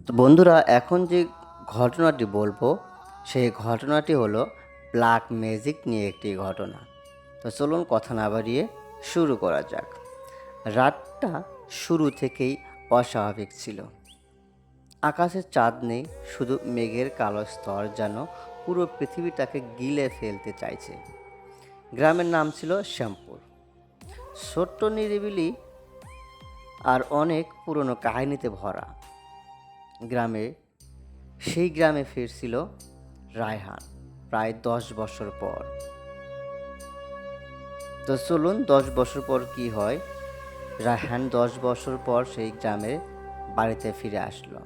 তো বন্ধুরা, এখন যে ঘটনাটি বলবো সেই ঘটনাটি হলো ব্ল্যাক ম্যাজিক নিয়ে একটি ঘটনা। তো চলুন কথা না বাড়িয়ে শুরু করা যাক। রাতটা শুরু থেকেই অস্বাভাবিক ছিল। আকাশে চাঁদ নেই, শুধু মেঘের কালো স্তর যেন পুরো পৃথিবীটাকে গিলে ফেলতে চাইছে। গ্রামের নাম ছিল শ্যামপুর। ছোট্ট, নিরিবিলি আর অনেক পুরনো কাহিনীতে ভরা। গ্রামে সেই গ্রামে ফিরছিল রায়হান প্রায় 10 বছর পর। তো চলুন 10 বছর পর কি হয়। রায়হান 10 বছর পর সেই গ্রামের বাড়িতে ফিরে আসলো।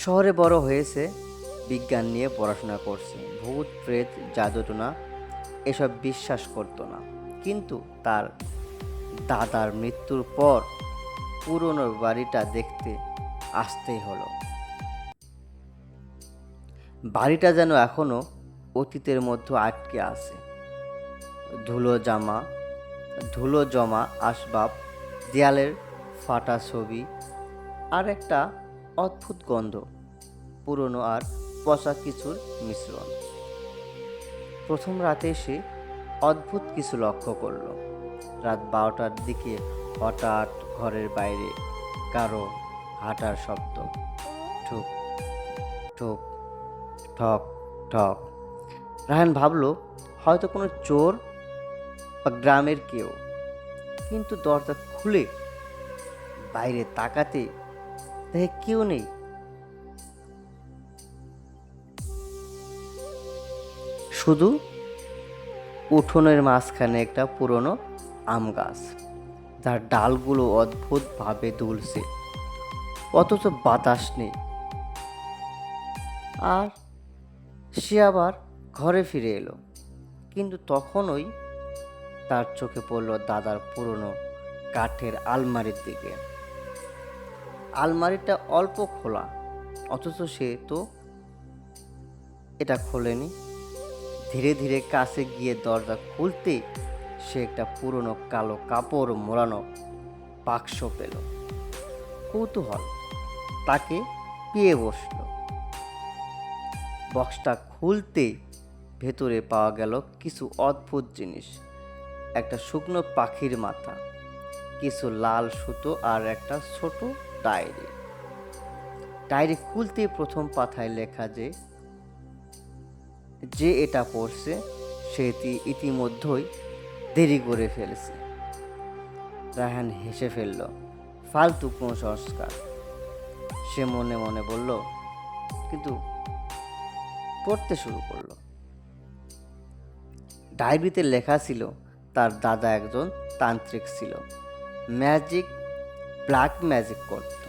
শহরে বড় হয়েছে, বিজ্ঞান নিয়ে পড়াশোনা করছে, ভূত প্রেত জাদুটোনা এসব বিশ্বাস করতো না। কিন্তু তার দাদার মৃত্যুর পর পুরনো বাড়িটা দেখতে আসতেই হলো। বাড়িটা যেন এখনো অতীতের মধ্যে আটকে আছে। ধুলো জামা ধুলো জমা আসবাব, দেয়ালের ফাটা ছবি, আর একটা অদ্ভুত গন্ধ, পুরনো আর পচা কিছুর মিশ্রণ। প্রথম রাতে সে অদ্ভুত কিছু লক্ষ্য করল। রাত 12টার দিকে হঠাৎ ঘরের বাইরে কারো হাঁটার শব্দ। ঠুক ঠুক, ঠক ঠক। রায়হান ভাবল হয়তো কোনো চোর বা গ্রামের কেউ। কিন্তু দরজা খুলে বাইরে তাকাতে দেখে কেউ নেই। শুধু উঠোনের মাঝখানে একটা পুরনো আম গাছ, যার ডালগুলো অদ্ভুতভাবে দুলছে, অথচ বাতাস নেই। আর সে আবার ঘরে ফিরে এলো, কিন্তু তখনই তার চোখে পড়ল দাদার পুরনো কাঠের আলমারির দিকে। আলমারিটা অল্প খোলা, অথচ সে তো এটা খোলেনি। ধীরে ধীরে কাছে গিয়ে দরজা খুলতে সে একটা পুরনো কালো কাপড় মোড়ানো বাক্স পেল। কৌতূহল তাকে পেয়ে বসল। বক্সটা খুলতে ভেতরে পাওয়া গেল কিছু অদ্ভুত জিনিস। একটা শুকনো পাখির মাথা, কিছু লাল সুতো আর একটা ছোট ডায়েরি। ডায়েরি খুলতে প্রথম পাতায় লেখা যে যে এটা পড়ছে সে ইতিমধ্যেই দেরি করে ফেলেছে। রায়হান হেসে ফেলল, ফালতু কুসংস্কার, সে মনে মনে বলল, কিন্তু পড়তে শুরু করলো। ডায়েরিতে লেখা ছিল তার দাদা একজন তান্ত্রিক ছিল, ম্যাজিক, ব্ল্যাক ম্যাজিক করত,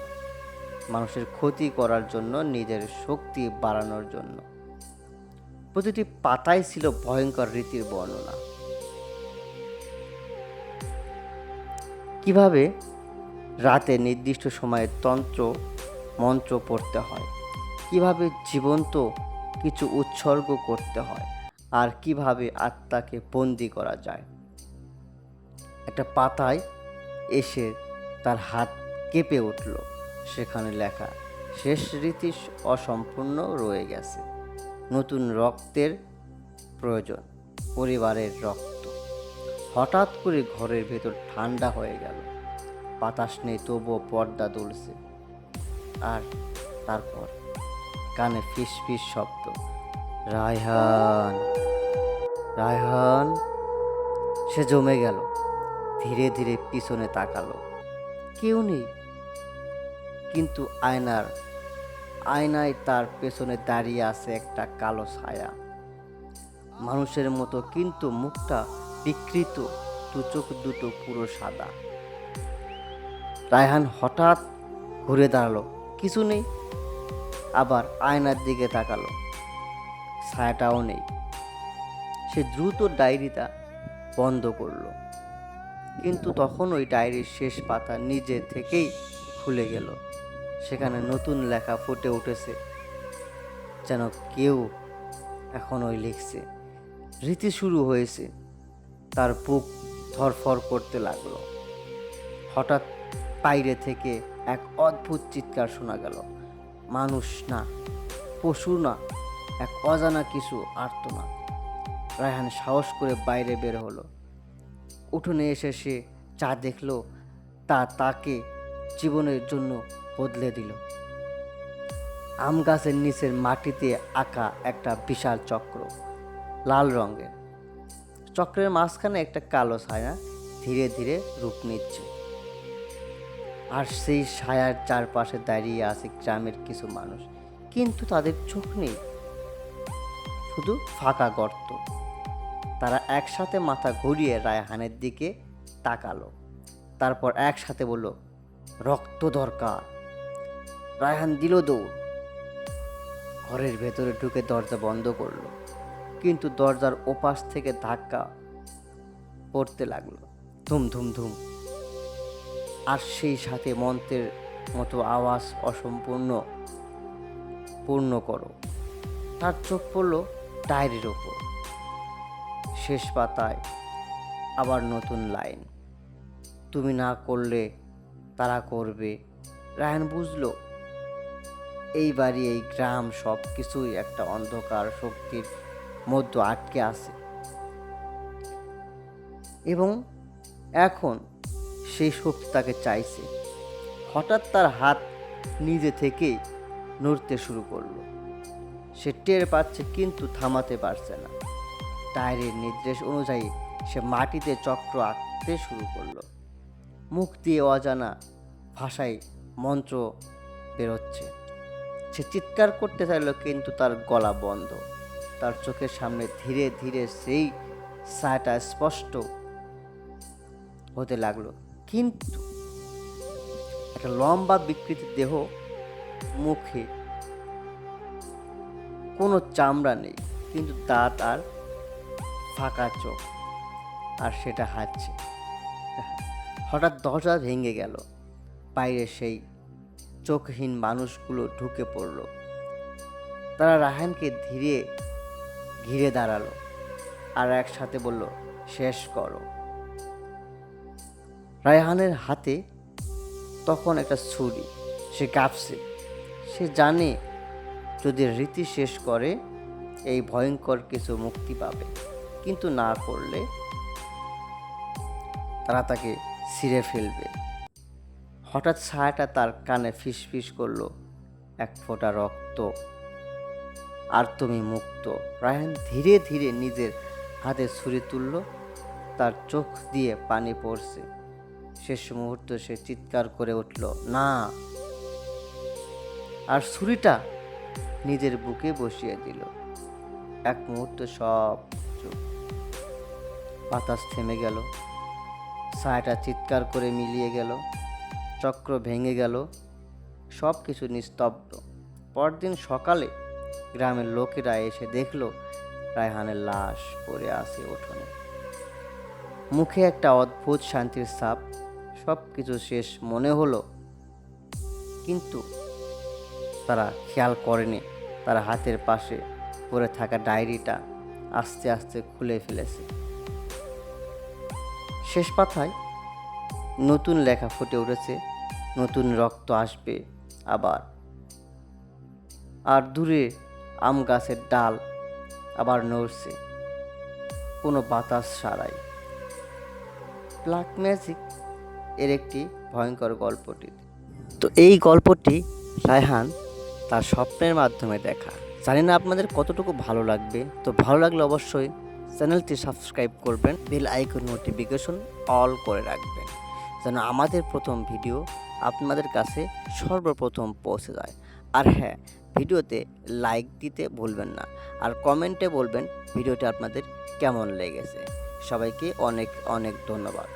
মানুষের ক্ষতি করার জন্য, নিজের শক্তি বাড়ানোর জন্য। প্রতিটি পাতায় ছিল ভয়ঙ্কর রীতির বর্ণনা। কিভাবে রাতে নির্দিষ্ট সময়ে তন্ত্র মন্ত্র পড়তে হয়, কিভাবে জীবন্ত কিছু উৎসর্গ করতে হয়, আর কিভাবে আত্মাকে বন্দি করা যায়। একটা পাতায় এসে তার হাত কেঁপে উঠল। সেখানে লেখা, শেষ রীতি অসম্পূর্ণ রয়ে গেছে, নতুন রক্তের প্রয়োজন, পরিবারের রক্ত। হঠাৎ করে ঘরের ভেতর ঠান্ডা হয়ে গেল। বাতাস নেই, তবুও পর্দা দুলছে। আর তারপর কানে ফিস ফিস শব্দ, রায়হান, রায়হান। সে জমে গেল, ধীরে ধীরে পিছনে তাকালো। কেউ নেই, কিন্তু আয়নায় তার পেছনে দাঁড়িয়ে আছে একটা কালো ছায়া, মানুষের মতো, কিন্তু মুখটা বিকৃত, দু চোখ দুটো পুরো সাদা। রায়হান হঠাৎ ঘুরে দাঁড়ালো, কিছু নেই। আবার আয়নার দিকে তাকালো, ছায়াটাও নেই। সে দ্রুত ডায়েরিটা বন্ধ করলো, কিন্তু তখন ওই ডায়েরির শেষ পাতা নিজে থেকেই খুলে গেল। সেখানে নতুন লেখা ফুটে উঠেছে, যেন কেউ এখন ওই লিখছে। রীতি শুরু হয়েছে। তার বুক ধরফর করতে লাগলো। হঠাৎ বাইরে থেকে এক অদ্ভুত চিৎকার শোনা গেল। মানুষ না, পশু না, এক অজানা কিছু আর্তনাদ। রায়হান সাহস করে বাইরে বের হলো। উঠোনে এসে সে যা দেখলো তা তাকে জীবনের জন্য বদলে দিল। আম গাছের নিচের মাটিতে আঁকা একটা বিশাল চক্র, লাল রঙের। চক্রের মাঝখানে একটা কালো ছায়া ধীরে ধীরে রূপ নিচ্ছে। আর সেই ছায়ার চারপাশে দাঁড়িয়ে আছে গ্রামের কিছু মানুষ, কিন্তু তাদের চোখ নেই, শুধু ফাঁকা গর্ত। তারা একসাথে মাথা ঘুরিয়ে রায়হানের দিকে তাকালো, তারপর একসাথে বলল, রক্ত দরকার। রায়হান দিল দৌড়, ঘরের ভেতরে ঢুকে দরজা বন্ধ করলো, কিন্তু দরজার ওপাশ থেকে ধাক্কা পড়তে লাগলো, ধুম ধুম ধুম। আর সেই সাথে মন্ত্রের মতো আওয়াজ, অসম্পূর্ণ, পূর্ণ করো। তার চোখ পড়ল ডায়েরির ওপর, শেষ পাতায় আবার নতুন লাইন, তুমি না করলে তারা করবে। রায়হান বুঝলো এই বাড়ি, এই গ্রাম, সব কিছুই একটা অন্ধকার শক্তির মধ্যে আটকে আছে, এবং এখন সেই শক্তি তাকে চাইছে। হঠাৎ তার হাত নিজে থেকেই নড়তে শুরু করলো। সে টের পাচ্ছে কিন্তু থামাতে পারছে না। ডায়েরির নির্দেশ অনুযায়ী সে মাটিতে চক্র আঁকতে শুরু করলো। মুখ দিয়ে অজানা ভাষায় মন্ত্র বেরোচ্ছে। সে চিৎকার করতে চাইল, কিন্তু তার গলা বন্ধ। তার চোখের সামনে ধীরে ধীরে সেই ছায়াটা স্পষ্ট হতে লাগলো, কিন্তু একটা লম্বা বিকৃতি দেহ, মুখে কোনো চামড়া নেই, কিন্তু দাঁত আর ফাঁকা চোখ, আর সেটা হাঁটছে। হঠাৎ দরজা ভেঙে গেল, বাইরে সেই চোখহীন মানুষগুলো ঢুকে পড়ল। তারা রায়হানকে ধীরে ঘিরে দাঁড়ালো আর একসাথে বলল, শেষ করো। রায়হানের হাতে তখন একটা ছুরি। সে কাঁপছে। সে জানে যদি রীতি শেষ করে এই ভয়ঙ্কর কিছু মুক্তি পাবে, কিন্তু না করলে তারা তাকে ছিঁড়ে ফেলবে। হঠাৎ ছায়াটা তার কানে ফিসফিস করলো, এক ফোঁটা রক্ত, আর তুমি মুক্ত। রায়হান ধীরে ধীরে নিজের হাতে ছুরি তুলল, তার চোখ দিয়ে পানি পড়ছে। শেষ মুহূর্তে সে চিৎকার করে উঠল, না! আর ছুরিটা নিজের বুকে বসিয়ে দিল। এক মুহূর্তে সব চুপ। বাতাস থেমে গেল, ছায়াটা চিৎকার করে মিলিয়ে গেল, চক্র ভেঙে গেল, সব কিছু নিস্তব্ধ। পরদিন সকালে গ্রামের লোকেরা এসে দেখল রায়হানের লাশ পড়ে আছে উঠোনে, মুখে একটা অদ্ভুত শান্তির ছাপ। সব কিছু শেষ মনে হলো, কিন্তু তারা খেয়াল করেনি তার হাতের পাশে পড়ে থাকা ডায়েরিটা আস্তে আস্তে খুলে ফেলেছে। শেষ পাতায় নতুন লেখা ফুটে উঠেছে, নতুন রক্ত আসবে আবার। আর দূরে আম গাছের ডাল আবার নড়ছে, কোনো বাতাস ছাড়াই। ব্ল্যাক ম্যাজিক এর একটি ভয়ঙ্কর গল্পটি। তো এই গল্পটি রায়হান তার স্বপ্নের মাধ্যমে দেখা। জানি না আপনাদের কতটুকু ভালো লাগবে। তো ভালো লাগলে অবশ্যই চ্যানেলটি সাবস্ক্রাইব করবেন, বেল আইকন নোটিফিকেশন অল করে রাখবেন, যেন আমাদের প্রথম ভিডিও আপনাদের কাছে সর্বপ্রথম পৌঁছে যায়। আর হ্যাঁ, ভিডিওতে লাইক দিতে ভুলবেন না, আর কমেন্টে বলবেন ভিডিওটি আপনাদের কেমন লেগেছে। সবাইকে অনেক অনেক ধন্যবাদ।